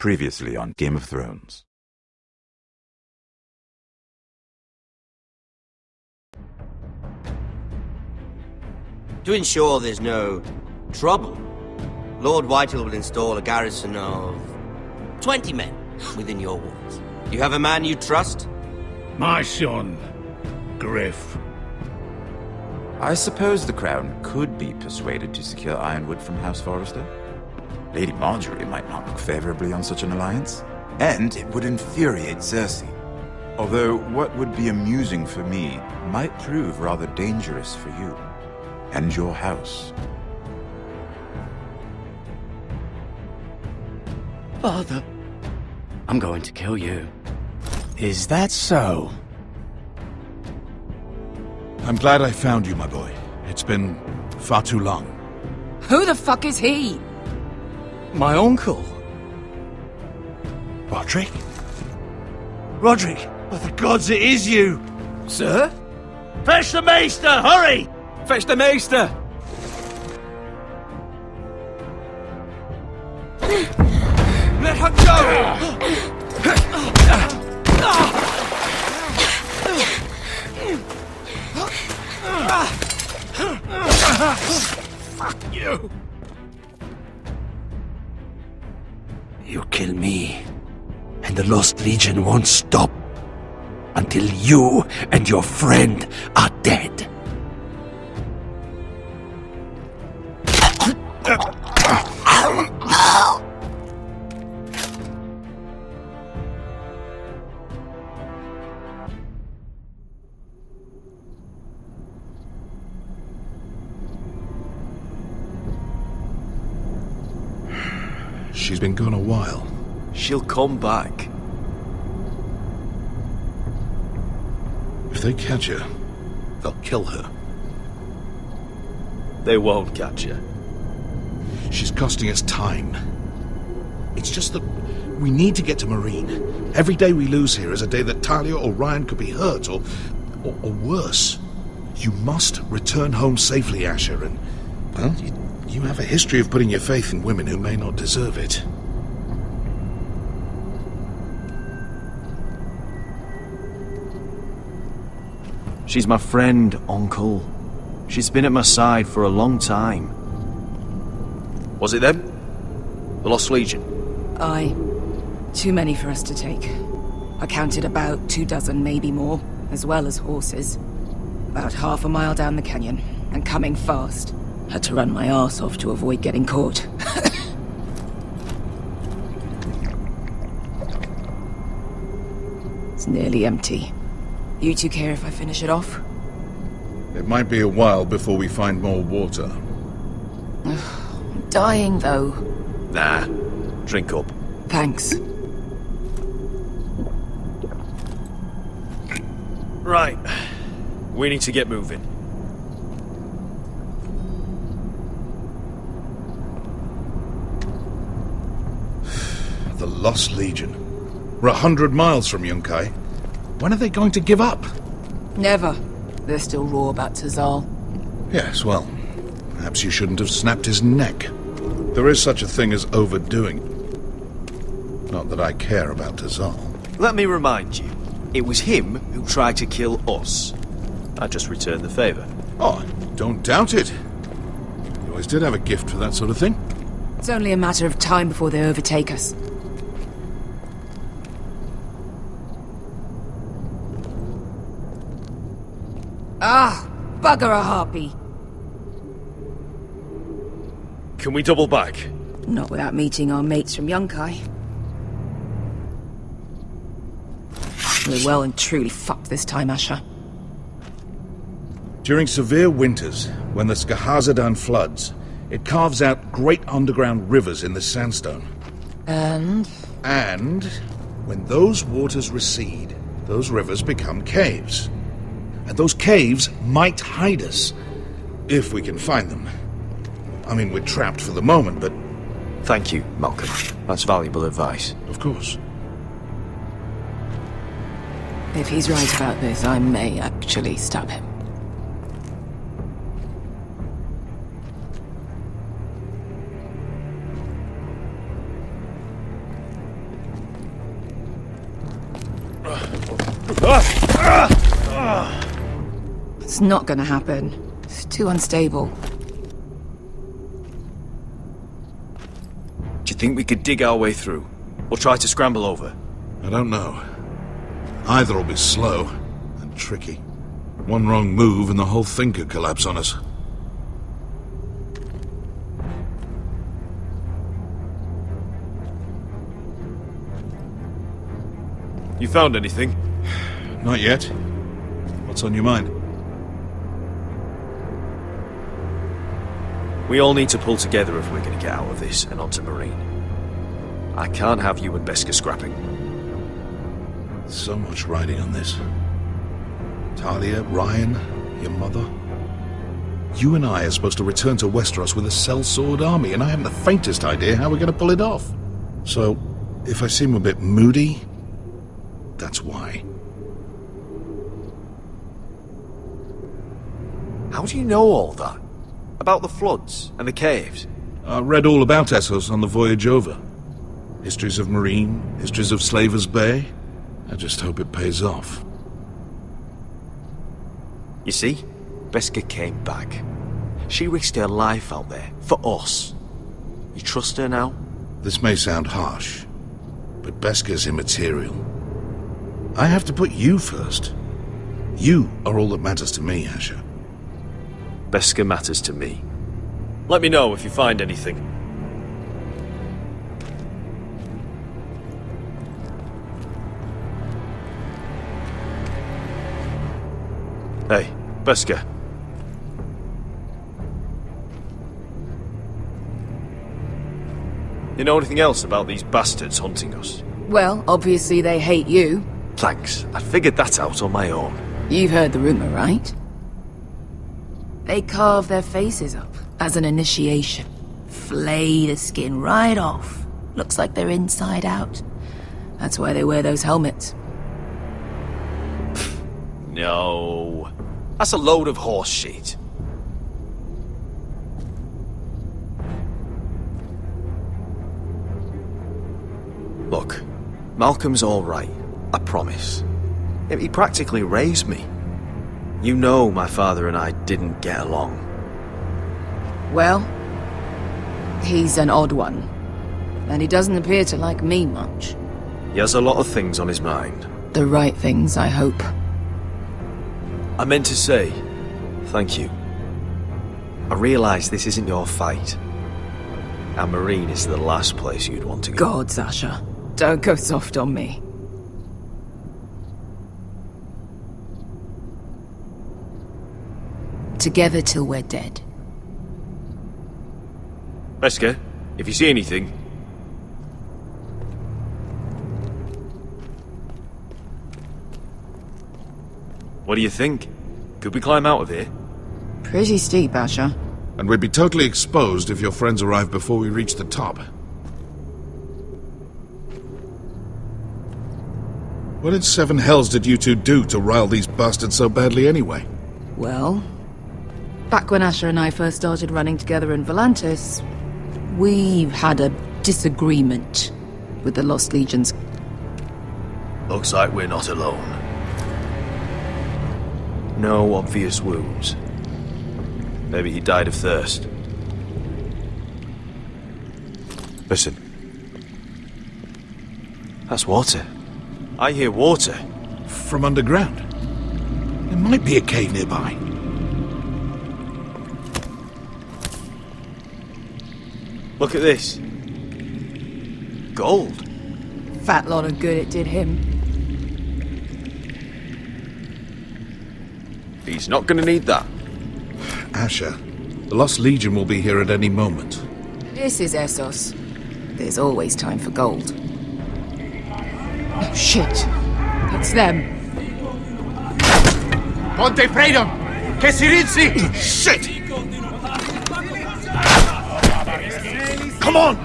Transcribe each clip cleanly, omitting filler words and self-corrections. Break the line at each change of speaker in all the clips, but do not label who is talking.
Previously on Game of Thrones.
To ensure there's no trouble, Lord Whitehill will install a garrison of 20 men within your walls. You have a man you trust?
My son, Griff.
I suppose the Crown could be persuaded to secure Ironwood from House Forrester. Lady Marjorie might not look favorably on such an alliance, and it would infuriate Cersei. Although what would be amusing for me might prove rather dangerous for you and your house.
Father, I'm going to kill you. Is that so?
I'm glad I found you, my boy. It's been far too long.
Who the fuck is he?
My uncle.
Roderick? Roderick! By the gods, it is you!
Sir?
Fetch the maester, hurry!
Fetch the maester!
Let her go! Fuck you!
You kill me, and the Lost Legion won't stop until you and your friend are dead.
She's been gone a while.
She'll come back.
If they catch her, they'll kill her.
They won't catch her.
She's costing us time. It's just that we need to get to Marine. Every day we lose here is a day that Talia or Ryan could be hurt, or worse. You must return home safely, Asher, and, well, you have a history of putting your faith in women who may not deserve it.
She's my friend, Uncle. She's been at my side for a long time.
Was it them? The Lost Legion?
Aye. Too many for us to take. I counted about 24, maybe more, as well as horses. About half a mile down the canyon, and coming fast. Had to run my arse off to avoid getting caught. It's nearly empty. You two care if I finish it off?
It might be a while before we find more water.
I'm dying, though.
Nah. Drink up.
Thanks.
Right. We need to get moving.
The Lost Legion. We're 100 miles from Yunkai. When are they going to give up?
Never. They're still raw about Tazal.
Yes, well, perhaps you shouldn't have snapped his neck. There is such a thing as overdoing. Not that I care about Tazal.
Let me remind you, it was him who tried to kill us. I just returned the favor.
Oh, don't doubt it. You always did have a gift for that sort of thing.
It's only a matter of time before they overtake us. Ah, bugger a harpy.
Can we double back?
Not without meeting our mates from Yunkai. We're well and truly fucked this time, Asher.
During severe winters, when the Skahazadan floods, it carves out great underground rivers in the sandstone.
And
when those waters recede, those rivers become caves. And those caves might hide us, if we can find them. I mean, we're trapped for the moment, but...
Thank you, Malcolm. That's valuable advice.
Of course.
if he's right about this, I may actually stab him. It's not gonna happen. It's too unstable.
Do you think we could dig our way through? Or try to scramble over?
I don't know. Either will be slow and tricky. One wrong move and the whole thing could collapse on us.
You found anything?
Not yet. What's on your mind?
We all need to pull together if we're going to get out of this and onto Marine. I can't have you and Beskha scrapping.
So much riding on this. Talia, Ryan, your mother. You and I are supposed to return to Westeros with a sellsword army, and I haven't the faintest idea how we're going to pull it off. So, if I seem a bit moody, that's why.
How do you know all that? About the floods and the caves?
I read all about Essos on the voyage over. Histories of Marine, histories of Slaver's Bay. I just hope it pays off.
You see? Beskha came back. She risked her life out there, for us. You trust her now?
This may sound harsh, but Beskha's immaterial. I have to put you first. You are all that matters to me, Asher.
Beskha matters to me. Let me know if you find anything. Hey, Beskha. You know anything else about these bastards hunting us?
Well, obviously they hate you.
Thanks. I figured that out on my own.
You've heard the rumor, right? They carve their faces up as an initiation. Flay the skin right off. Looks like they're inside out. That's why they wear those helmets.
No. That's a load of horse shit. Look, Malcolm's all right. I promise. He practically raised me. You know my father and I didn't get along.
Well, he's an odd one. And he doesn't appear to like me much.
He has a lot of things on his mind.
The right things, I hope.
I meant to say, thank you. I realise this isn't your fight. And Marine is the last place you'd want to go.
God, Sasha. Don't go soft on me. Together till we're dead.
Beskha, if you see anything... What do you think? Could we climb out of here?
Pretty steep, Asher.
And we'd be totally exposed if your friends arrived before we reached the top. What in seven hells did you two do to rile these bastards so badly anyway?
Well, back when Asher and I first started running together in Volantis, we had a disagreement with the Lost Legions.
Looks like we're not alone. No obvious wounds. Maybe he died of thirst. Listen. That's water. I hear water.
From underground. There might be a cave nearby.
Look at this. Gold.
Fat lot of good it did him.
He's not gonna need that.
Asher, the Lost Legion will be here at any moment.
This is Essos. There's always time for gold. Oh, shit. It's them.
Ponte freedom! Che si rizzi!
Shit! Come on!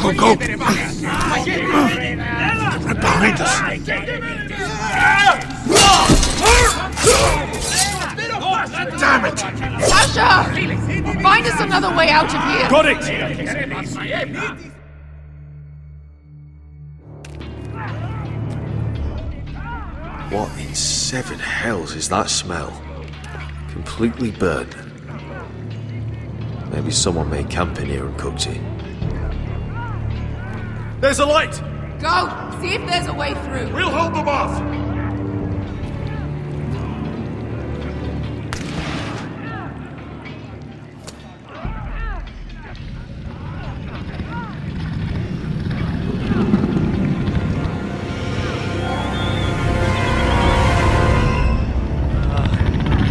Go, go! They're right behind us! Damn it!
Asher! Find us another way out of here!
Got it! What in seven hells is that smell? Completely burnt. Maybe someone made camp in here and cooked it.
There's a light!
Go! See if there's a way through.
We'll hold them off!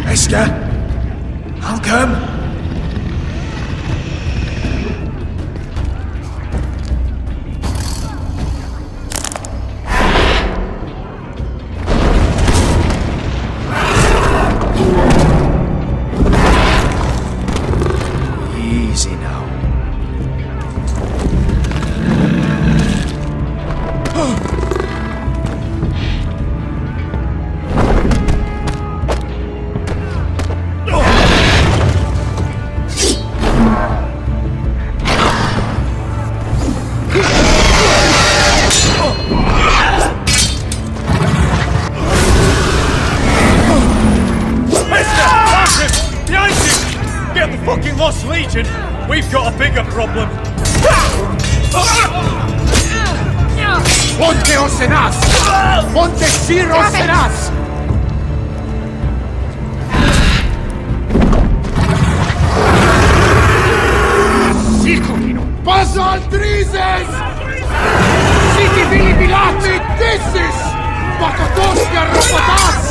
Esther! I'll come!
Easy now.
Behind you! Get the fucking Lost Legion! We've got a bigger problem! Ponte Osenas! Ponte Sir Osenas! Siculino! Paso Altrises! Siti Bilibilati! Dissis! Pakatoska Ropatas!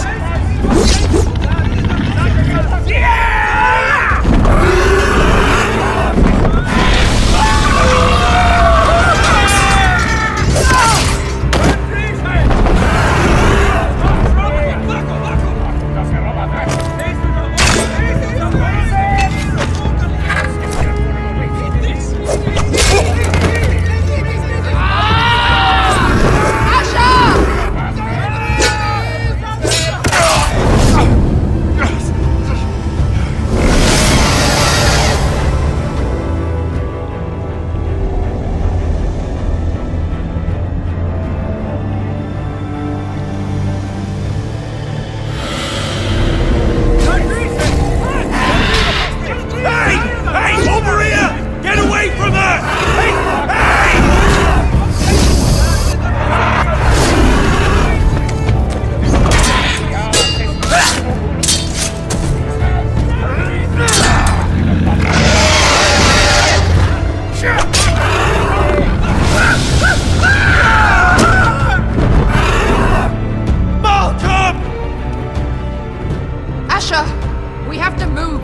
We have to move!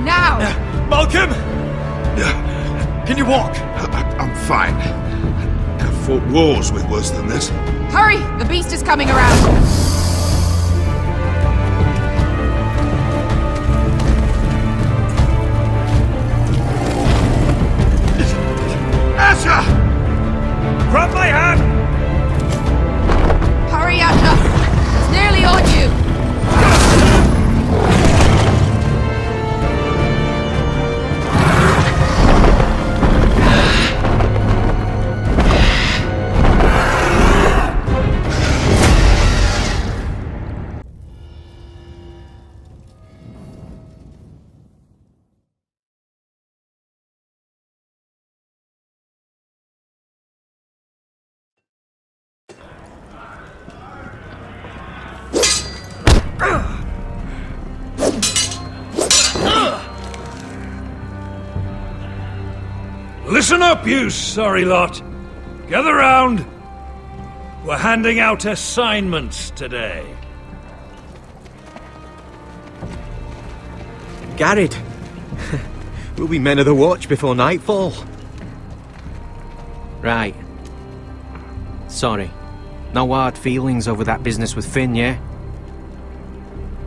Now!
Malcolm! Can you walk?
I'm fine. I've fought wars with worse than this.
Hurry! The beast is coming around!
Asher! Grab my hand!
Hurry, Asher! It's nearly on you!
Listen up, you sorry lot. Gather round. We're handing out assignments today.
Garrett, we'll be men of the watch before nightfall. Right. Sorry. No hard feelings over that business with Finn, yeah?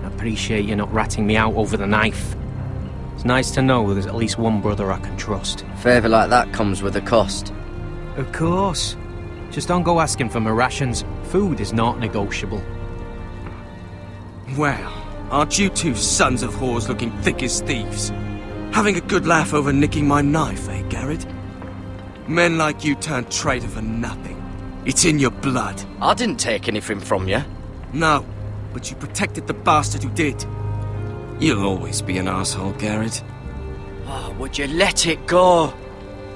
I appreciate you not ratting me out over the knife. It's nice to know there's at least one brother I can trust.
Favour like that comes with a cost.
Of course. Just don't go asking for my rations. Food is not negotiable.
Well, aren't you two sons of whores looking thick as thieves? Having a good laugh over nicking my knife, eh, Garrett? Men like you turn traitor for nothing. It's in your blood.
I didn't take anything from you.
No, but you protected the bastard who did. You'll always be an asshole, Garrett.
Oh, would you let it go?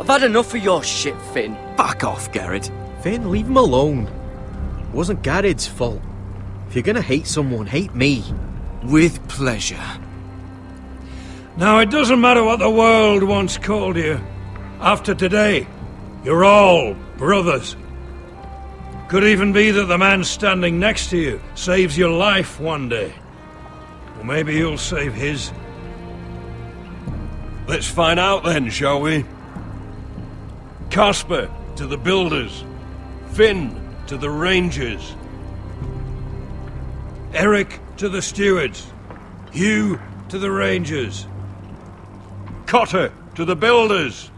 I've had enough of your shit, Finn.
Fuck off, Garrett.
Finn, leave him alone. It wasn't Garrett's fault. If you're gonna hate someone, hate me.
With pleasure.
Now, it doesn't matter what the world once called you. After today, you're all brothers. Could even be that the man standing next to you saves your life one day. Or maybe you'll save his. Let's find out then, shall we? Casper to the builders. Finn to the rangers. Eric to the stewards. Hugh to the rangers. Cotter to the builders.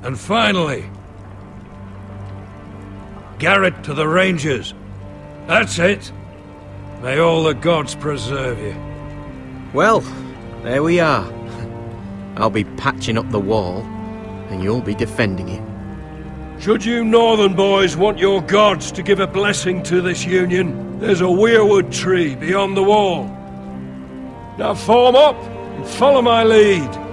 And finally, Garrett to the rangers. That's it. May all the gods preserve you.
Well, there we are. I'll be patching up the wall, and you'll be defending it.
Should you northern boys want your gods to give a blessing to this union, there's a weirwood tree beyond the wall. Now form up and follow my lead.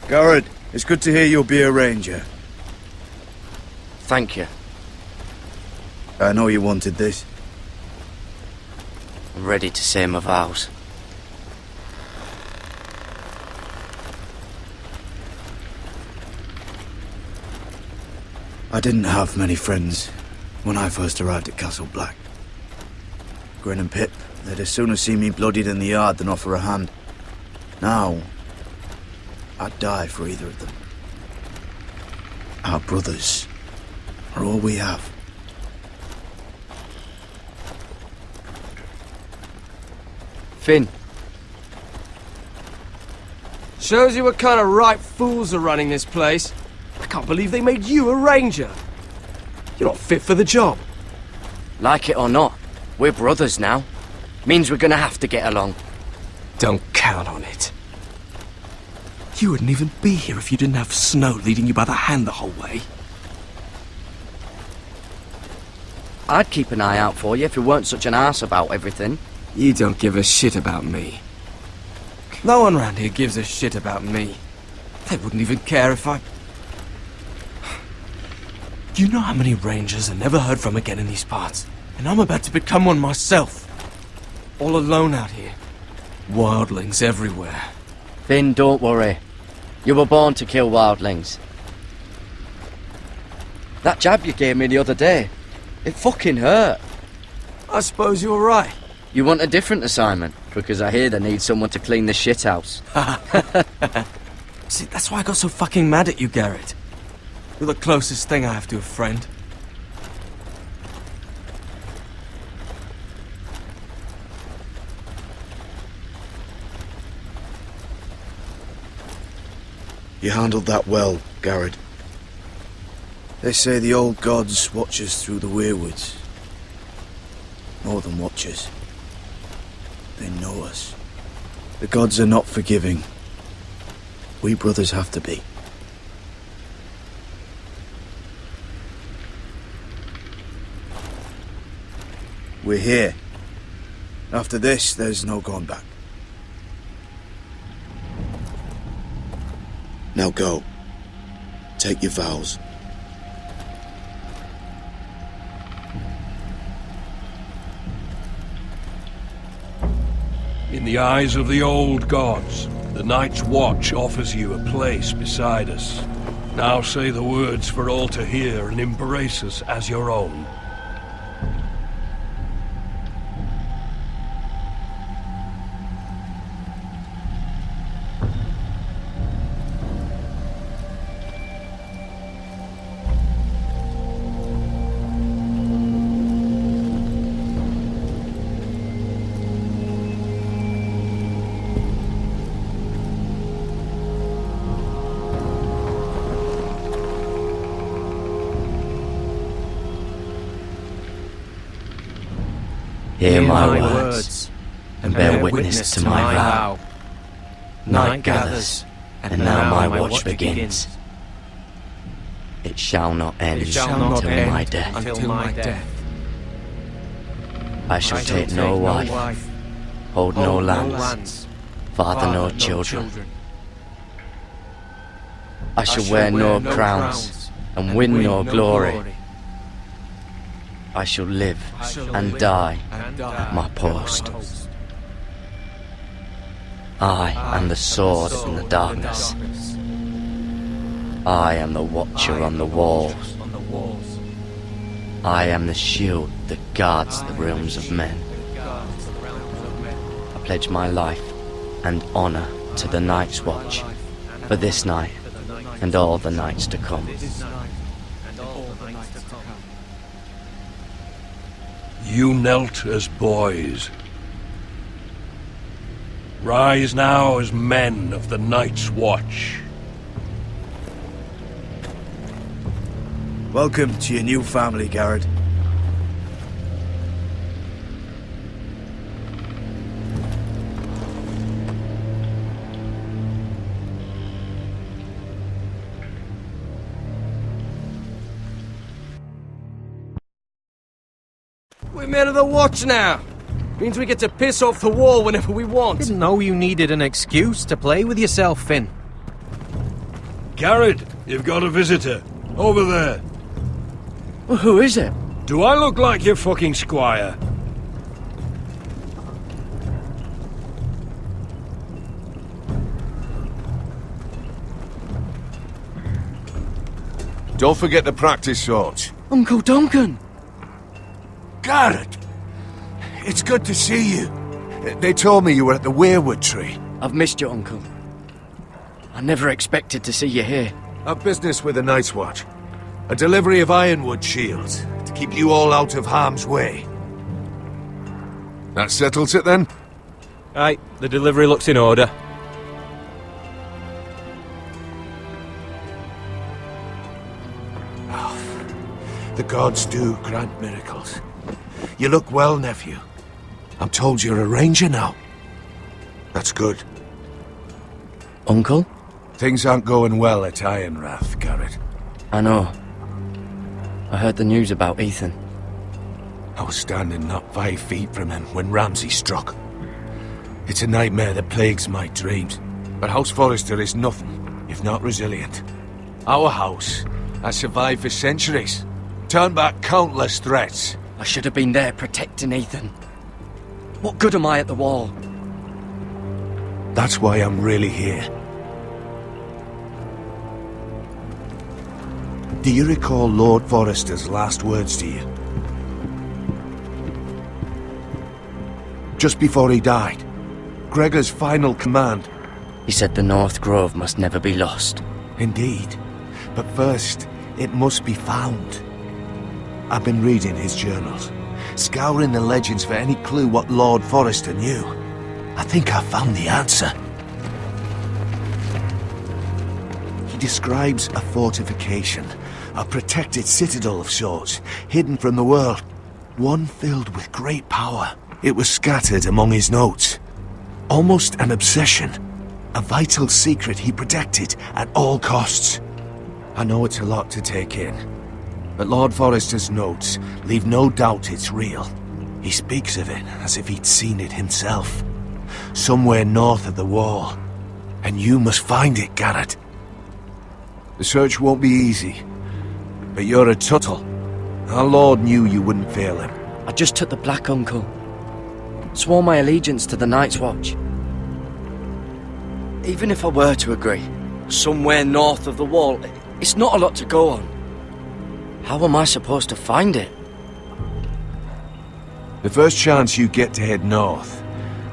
Garrett, it's good to hear you'll be a ranger.
Thank you.
I know you wanted this.
I'm ready to say my vows.
I didn't have many friends when I first arrived at Castle Black. Grin and Pip, they'd as soon have seen me bloodied in the yard than offer a hand. Now, I'd die for either of them. Our brothers are all we have.
Finn.
Shows you what kind of ripe fools are running this place. I can't believe they made you a ranger. You're not fit for the job.
Like it or not, we're brothers now. Means we're gonna have to get along.
Don't count on it. You wouldn't even be here if you didn't have Snow leading you by the hand the whole way.
I'd keep an eye out for you if you weren't such an arse about everything.
You don't give a shit about me. No one around here gives a shit about me. They wouldn't even care if I... You know how many rangers are never heard from again in these parts? And I'm about to become one myself. All alone out here. Wildlings everywhere.
Finn, don't worry. You were born to kill wildlings. That jab you gave me the other day, it fucking hurt.
I suppose you're right.
You want a different assignment? Because I hear they need someone to clean the shithouse.
See, that's why I got so fucking mad at you, Garrett. You're the closest thing I have to a friend.
You handled that well, Garrett. They say the old gods watch us through the weirwoods. More than watch us. They know us. The gods are not forgiving. We brothers have to be. We're here. After this, there's no going back. Now go. Take your vows.
In the eyes of the old gods, the Night's Watch offers you a place beside us. Now say the words for all to hear and embrace us as your own.
Hear my words, and bear witness to my vow. Night gathers, and now my watch begins. It shall not end until my death. I shall take no wife, hold no lands, father no children. I shall wear no crowns, and win no glory. I shall live and die at my post. I am the sword in the darkness. I am the watcher on the walls. I am the shield that guards the realms of men. I pledge my life and honor to the Night's Watch for this night and all the nights to come.
You knelt as boys. Rise now as men of the Night's Watch.
Welcome to your new family, Garrett.
We're men of the Watch now. Means we get to piss off the wall whenever we want.
Didn't know you needed an excuse to play with yourself, Finn.
Garrett, you've got a visitor. Over there.
Well, who is it?
Do I look like your fucking squire?
Don't forget to practice swords.
Uncle Duncan!
Garrett! It's good to see you. They told me you were at the weirwood tree.
I've missed you, Uncle. I never expected to see you here.
I've business with the Night's Watch. A delivery of ironwood shields to keep you all out of harm's way. That settles it then?
Aye, the delivery looks in order.
The gods do grant miracles. You look well, nephew. I'm told you're a ranger now. That's good.
Uncle?
Things aren't going well at Ironrath, Garrett.
I know. I heard the news about Ethan.
I was standing not 5 feet from him when Ramsay struck. It's a nightmare that plagues my dreams. But House Forrester is nothing, if not resilient. Our house has survived for centuries. Turned back countless threats.
I should have been there protecting Ethan. What good am I at the wall?
That's why I'm really here. Do you recall Lord Forrester's last words to you? Just before he died, Gregor's final command.
He said the North Grove must never be lost.
Indeed. But first, it must be found. I've been reading his journals, scouring the legends for any clue what Lord Forrester knew. I think I found the answer. He describes a fortification, a protected citadel of sorts, hidden from the world, one filled with great power. It was scattered among his notes. Almost an obsession, a vital secret he protected at all costs. I know it's a lot to take in, but Lord Forrester's notes leave no doubt it's real. He speaks of it as if he'd seen it himself. Somewhere north of the wall. And you must find it, Garrett. The search won't be easy, but you're a Tuttle. Our Lord knew you wouldn't fail him.
I just took the Black, Uncle. Swore my allegiance to the Night's Watch. Even if I were to agree, somewhere north of the wall, it's not a lot to go on. How am I supposed to find it?
The first chance you get to head north,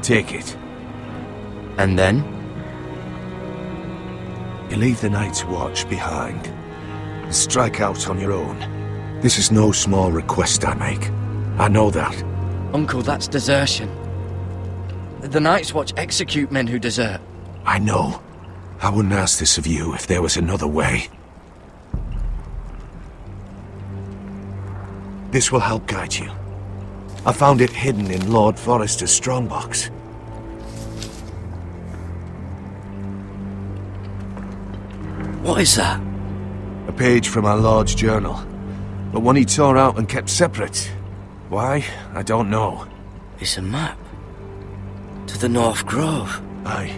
take it.
And then?
You leave the Night's Watch behind. And strike out on your own. This is no small request I make. I know that.
Uncle, that's desertion. The Night's Watch execute men who desert.
I know. I wouldn't ask this of you if there was another way. This will help guide you.
I found it hidden in Lord Forrester's strongbox.
What is that?
A page from our Lord's journal, but one he tore out and kept separate. Why? I don't know.
It's a map. To the North Grove.
Aye.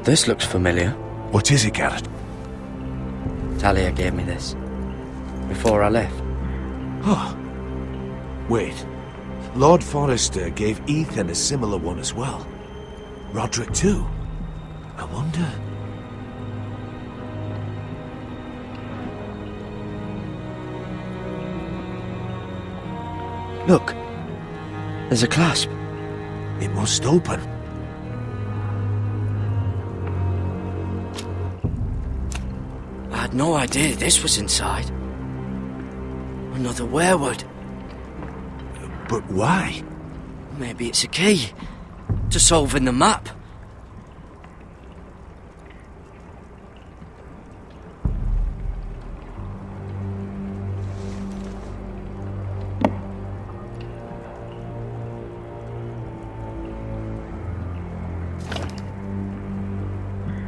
This looks familiar.
What is it, Garrett?
Talia gave me this. Before I left.
Oh. Wait. Lord Forrester gave Ethan a similar one as well. Roderick too. I wonder...
Look. There's a clasp.
It must open.
I had no idea this was inside. Another werewood.
But why?
Maybe it's a key to solving the map.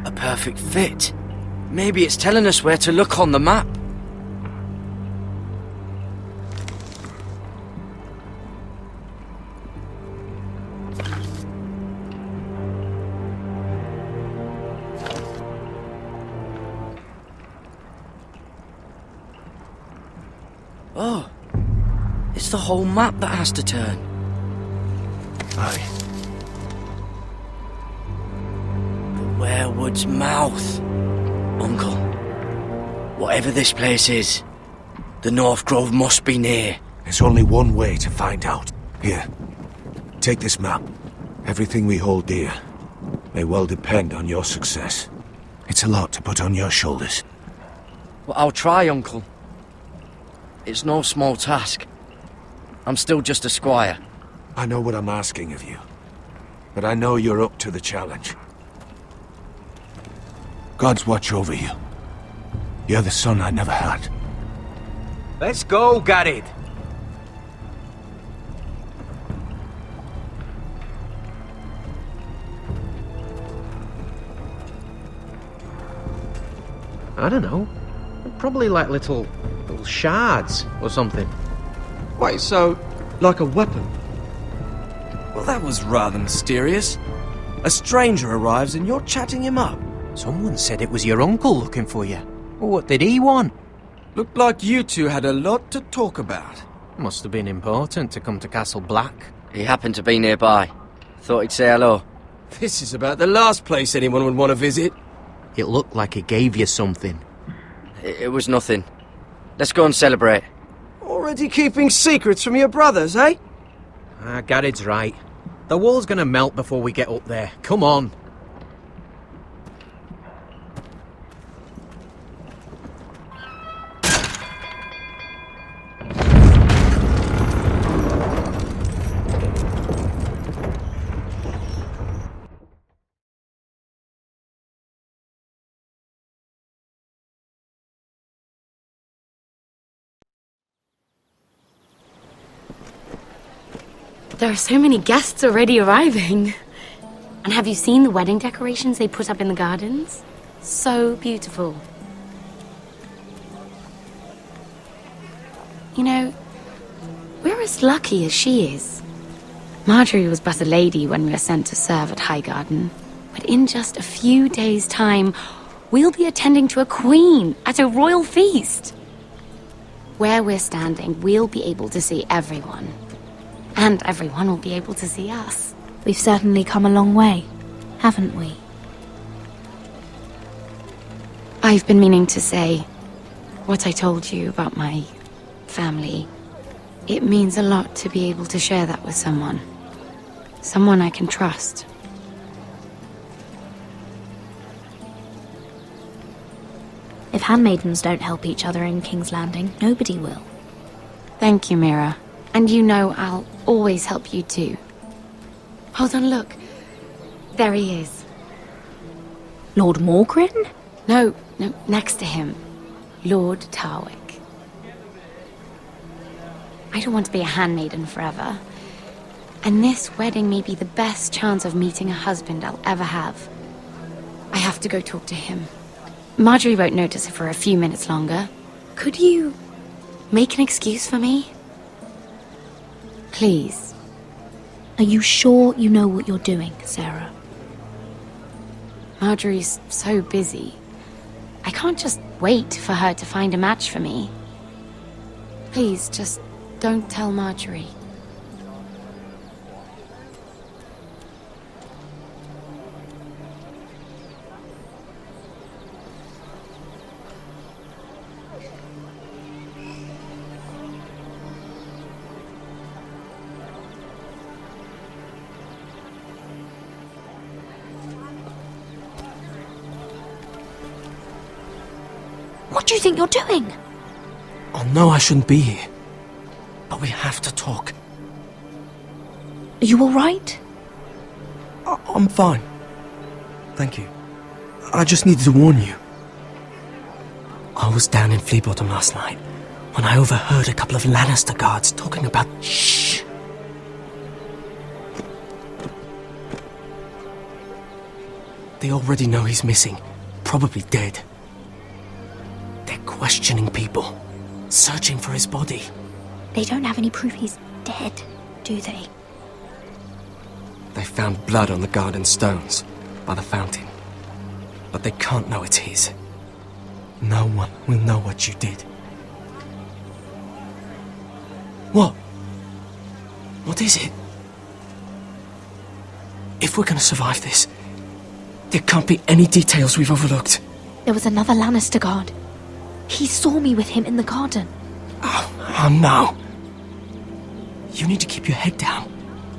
A perfect fit. Maybe it's telling us where to look on the map. Oh, it's the whole map that has to turn.
Aye.
The werewood's mouth. Uncle, whatever this place is, the North Grove must be near.
There's only one way to find out. Here, take this map. Everything we hold dear may well depend on your success. It's a lot to put on your shoulders.
Well, I'll try, Uncle. It's no small task. I'm still just a squire.
I know what I'm asking of you, but I know you're up to the challenge. God's watch over you. You're the son I never had.
Let's go, Garrett. I don't know. Probably like little shards or something.
Wait, so, like a weapon? Well, that was rather mysterious. A stranger arrives and you're chatting him up.
Someone said it was your uncle looking for you. Well, what did he want?
Looked like you two had a lot to talk about.
Must have been important to come to Castle Black.
He happened to be nearby. Thought he'd say hello.
This is about the last place anyone would want to visit.
It looked like he gave you something.
It was nothing. Let's go and celebrate.
Already keeping secrets from your brothers, eh?
Garrett's right. The wall's gonna melt before we get up there. Come on.
There are so many guests already arriving. And have you seen the wedding decorations they put up in the gardens? So beautiful. You know, we're as lucky as she is. Marjorie was but a lady when we were sent to serve at Highgarden. But in just a few days' time, we'll be attending to a queen at a royal feast. Where we're standing, we'll be able to see everyone. And everyone will be able to see us.
We've certainly come a long way, haven't we?
I've been meaning to say what I told you about my family. It means a lot to be able to share that with someone. Someone I can trust.
If handmaidens don't help each other in King's Landing, nobody will.
Thank you, Mira. And you know I'll always help you too. Hold on, look. There he is.
Lord Morgrin?
No, next to him. Lord Tarwick. I don't want to be a handmaiden forever. And this wedding may be the best chance of meeting a husband I'll ever have. I have to go talk to him. Marjorie won't notice it for a few minutes longer. Could you make an excuse for me? Please.
Are you sure you know what you're doing, Sarah?
Marjorie's so busy. I can't just wait for her to find a match for me. Please, just don't tell Marjorie.
What do you think you're doing?
I know I shouldn't be here, but we have to talk.
Are you alright?
I'm fine. Thank you. I just needed to warn you. I was down in Flea Bottom last night when I overheard a couple of Lannister guards talking about... Shh! They already know he's missing, probably dead. They're questioning people, searching for his body.
They don't have any proof he's dead, do they?
They found blood on the garden stones by the fountain, but they can't know it's his. No one will know what you did. What? What is it? If we're gonna survive this, there can't be any details we've overlooked.
There was another Lannister guard. He saw me with him in the garden.
Oh no. You need to keep your head down.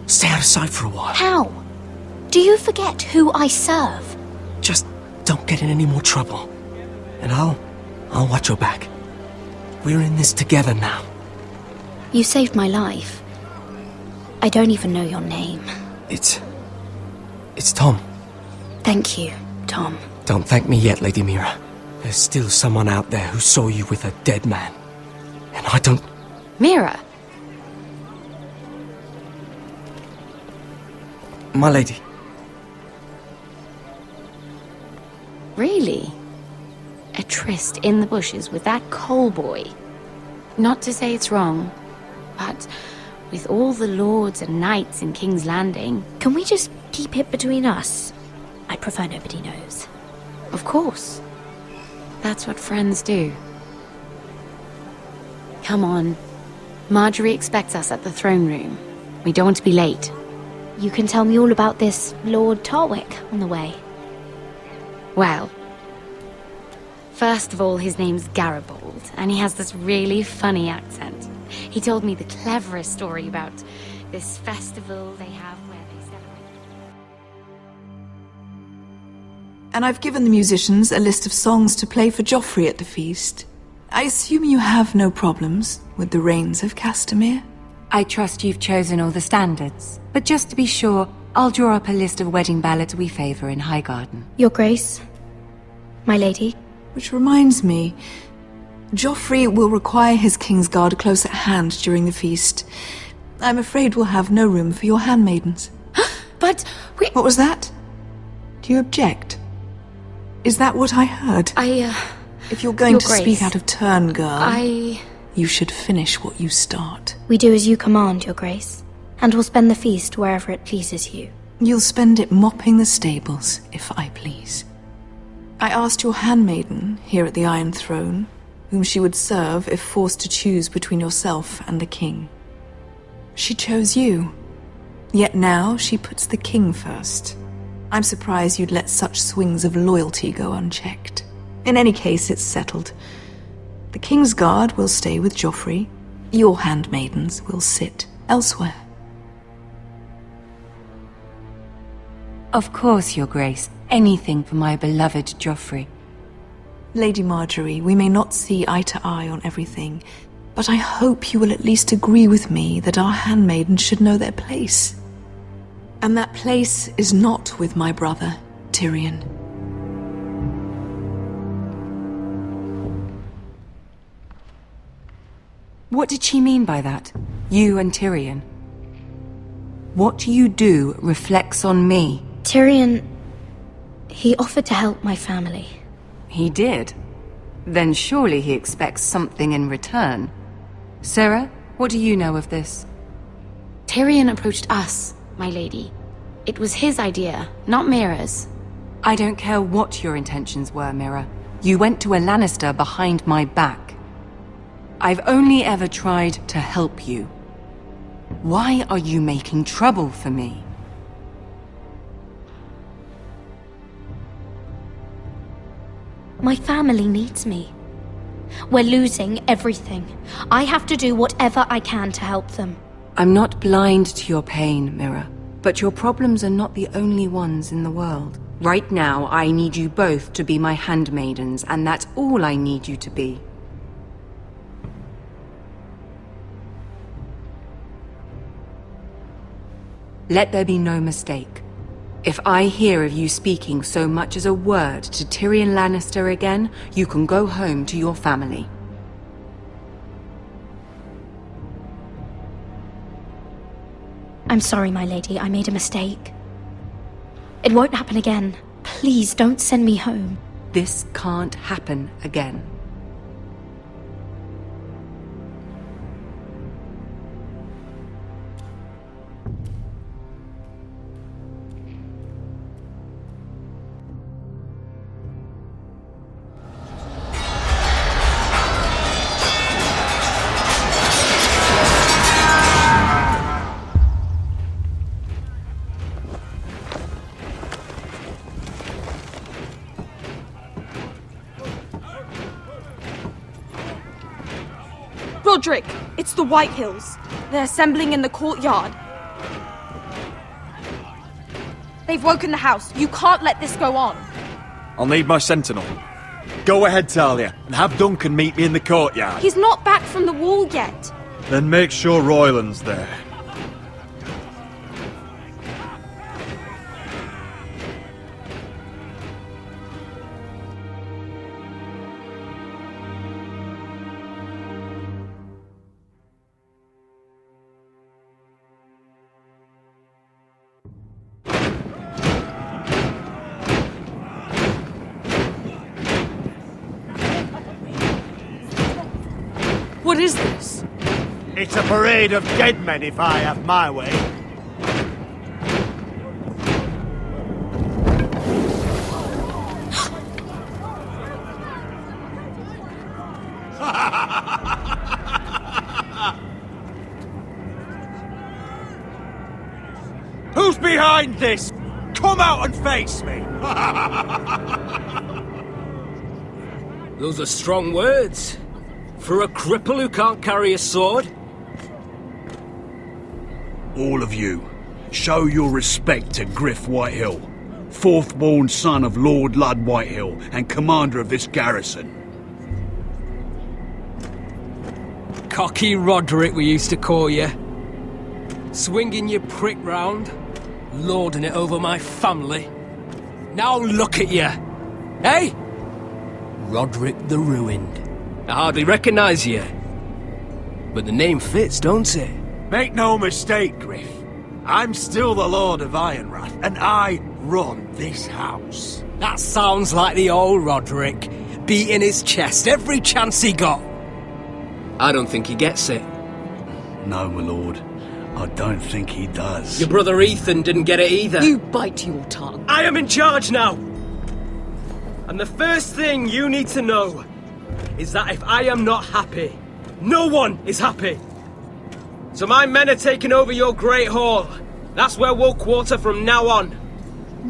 Stay out of sight for a while.
How? Do you forget who I serve?
Just don't get in any more trouble. And I'll watch your back. We're in this together now.
You saved my life. I don't even know your name.
It's Tom.
Thank you, Tom.
Don't thank me yet, Lady Mira. There's still someone out there who saw you with a dead man. And I don't...
Mira!
My lady.
Really? A tryst in the bushes with that coal boy? Not to say it's wrong, but with all the lords and knights in King's Landing...
Can we just keep it between us? I prefer nobody knows.
Of course. That's what friends do. Come on. Marjorie expects us at the throne room. We don't want to be late.
You can tell me all about this Lord Tarwick on the way.
Well, first of all, his name's Garibold, and he has this really funny accent. He told me the cleverest story about this festival they have where they celebrate.
And I've given the musicians a list of songs to play for Joffrey at the feast. I assume you have no problems with the Rains of Castamere?
I trust you've chosen all the standards, but just to be sure, I'll draw up a list of wedding ballads we favor in Highgarden.
Your Grace, my lady.
Which reminds me, Joffrey will require his Kingsguard close at hand during the feast. I'm afraid we'll have no room for your handmaidens.
But we...
What was that? Do you object? Is that what I heard? If you're going to speak out of turn, girl... You should finish what you start.
We do as you command, Your Grace, and we'll spend the feast wherever it pleases you.
You'll spend it mopping the stables, if I please. I asked your handmaiden here at the Iron Throne whom she would serve if forced to choose between yourself and the king. She chose you. Yet now she puts the king first. I'm surprised you'd let such swings of loyalty go unchecked. In any case, it's settled. The Kingsguard will stay with Joffrey. Your handmaidens will sit elsewhere.
Of course, Your Grace. Anything for my beloved Joffrey.
Lady Marjorie, we may not see eye to eye on everything, but I hope you will at least agree with me that our handmaidens should know their place. And that place is not with my brother, Tyrion.
What did she mean by that? You and Tyrion? What you do reflects on me.
Tyrion... he offered to help my family.
He did? Then surely he expects something in return. Sarah, what do you know of this?
Tyrion approached us, my lady. It was his idea, not Mira's.
I don't care what your intentions were, Mira. You went to a Lannister behind my back. I've only ever tried to help you. Why are you making trouble for me?
My family needs me. We're losing everything. I have to do whatever I can to help them.
I'm not blind to your pain, Mira. But your problems are not the only ones in the world. Right now, I need you both to be my handmaidens, and that's all I need you to be. Let there be no mistake. If I hear of you speaking so much as a word to Tyrion Lannister again, you can go home to your family.
I'm sorry, my lady. I made a mistake. It won't happen again. Please don't send me home.
This can't happen again.
Roderick, it's the White Hills. They're assembling in the courtyard. They've woken the house. You can't let this go on.
I'll need my sentinel. Go ahead, Talia, and have Duncan meet me in the courtyard.
He's not back from the wall yet.
Then make sure Royland's there.
What is this?
It's a parade of dead men if I have my way. Who's behind this? Come out and face me!
Those are strong words. For a cripple who can't carry a sword?
All of you, show your respect to Griff Whitehill, fourth-born son of Lord Ludd Whitehill and commander of this garrison.
Cocky Roderick, we used to call you. Swinging your prick round, lording it over my family. Now look at you! Hey? Roderick the Ruined. I hardly recognise you. But the name fits, don't it?
Make no mistake, Griff. I'm still the Lord of Ironrath, and I run this house.
That sounds like the old Roderick, beating his chest every chance he got. I don't think he gets it.
No, my lord. I don't think he does.
Your brother Ethan didn't get it either.
You bite your tongue.
I am in charge now! And the first thing you need to know is that if I am not happy, no one is happy. So my men are taking over your Great Hall. That's where we'll quarter from now on.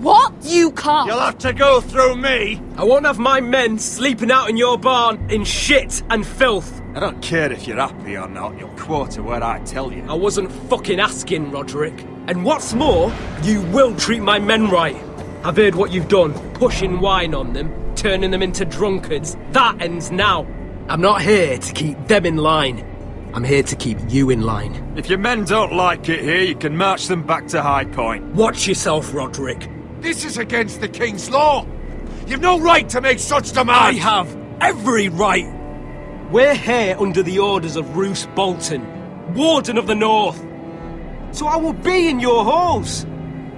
What? You can't.
You'll have to go through me.
I won't have my men sleeping out in your barn in shit and filth.
I don't care if you're happy or not. You'll quarter where I tell you.
I wasn't fucking asking, Roderick. And what's more, you will treat my men right. I've heard what you've done, pushing wine on them, turning them into drunkards. That ends now. I'm not here to keep them in line. I'm here to keep you in line.
If your men don't like it here, you can march them back to High Point.
Watch yourself, Roderick.
This is against the King's law. You've no right to make such demands.
I have every right.
We're here under the orders of Roose Bolton, Warden of the North. So I will be in your halls.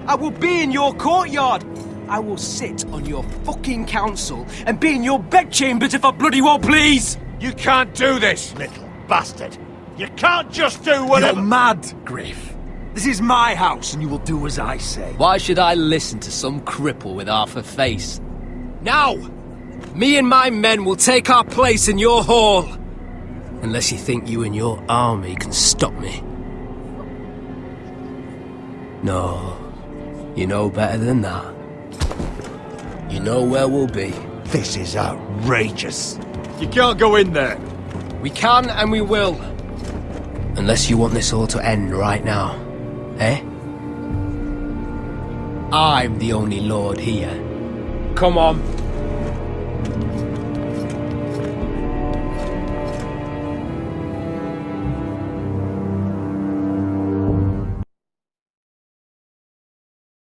I will be in your courtyard. I will sit on your fucking council and be in your bedchambers if I bloody well please.
You can't do this, little bastard. You can't just do whatever—
You're mad, Griff. This is my house and you will do as I say.
Why should I listen to some cripple with half a face? Now, me and my men will take our place in your hall. Unless you think you and your army can stop me. No, you know better than that. You know where we'll be.
This is outrageous. You can't go in there.
We can and we will. Unless you want this all to end right now. Eh? I'm the only lord here. Come on.